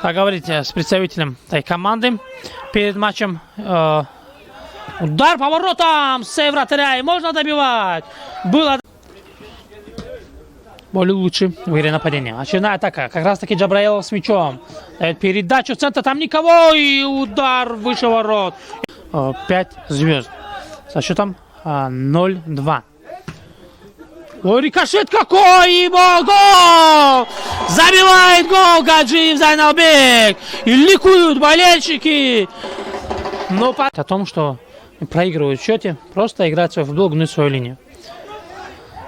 поговорить с представителем этой команды перед матчем. Удар поворотом, сейв вратаря, и можно добивать. Было более лучше в игре нападения. Очередная атака, как раз таки Джабраилов с мячом. Дает передачу в центр, там никого, и удар выше ворот. 5 звезд. Со счетом 0-2. Ой, рикошет какой! И гол! Забивает гол Гаджиев Зайналбек! И ликуют болельщики! Но о том, что проигрывают в счете, просто играть свой футбол, гнуть свою линию.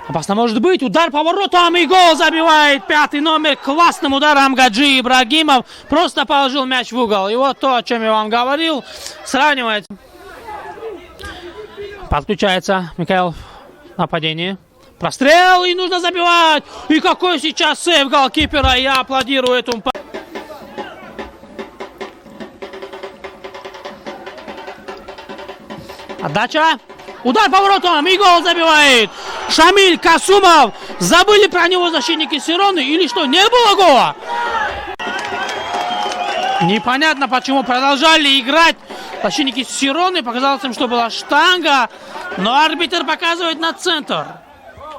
Опасно может быть. Удар поворотом и гол забивает 5-й номер. Классным ударом Гаджи Ибрагимов просто положил мяч в угол. И вот то, о чем я вам говорил, сравнивается. Подключается Михаил в нападении. Прострел, и нужно забивать. И какой сейчас сейв голкипера. Я аплодирую этому. Отдача. Удар поворотом, и гол забивает Шамиль Касумов. Забыли про него защитники Сироны или что? Не было гола? Непонятно, почему продолжали играть защитники Сироны. Показалось им, что была штанга, но арбитр показывает на центр.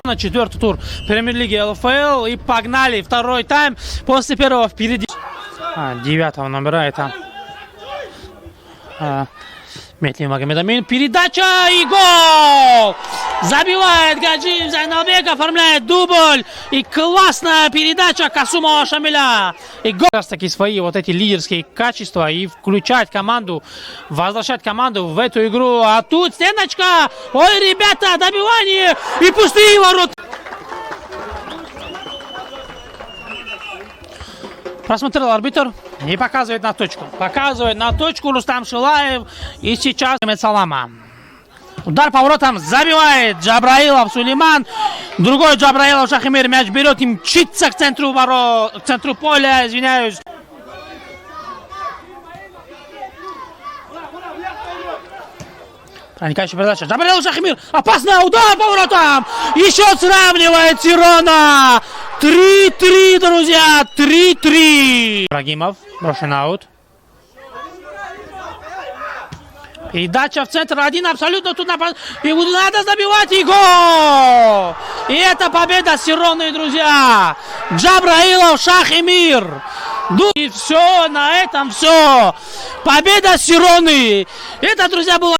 На 4-й тур Премьер-лиги ЛФЛ, и погнали второй тайм. После первого впереди 9-го номера это Метлин Магомедамин. Передача и гол! Забивает Гаджиев Зайналбек, оформляет дубль. И классная передача Касумова Шамиля. И гол. Как раз таки свои вот эти лидерские качества и включать команду, возвращать команду в эту игру. А тут стеночка. Ой, ребята, добивание. И пустые ворота. Просмотрел арбитр и показывает на точку. Показывает на точку Рустам Шилаев. И сейчас Салама. Удар поворотом забивает Джабраилов Сулейман. Другой Джабраилов Шахимир мяч берет и мчится к центру ворот, к центру поля, извиняюсь. Проникающая передача. Джабраилов Шахимир. Опасный удар поворотом. Еще сравнивает Сирона. 3-3, друзья. 3-3. Ибрагимов. Брошен аут. Передача в центр. Один абсолютно тут напад. И надо забивать. И гол. И это победа Сироны, друзья. Джабраилов Шахимир. И все. На этом все. Победа Сироны. Это, друзья, было...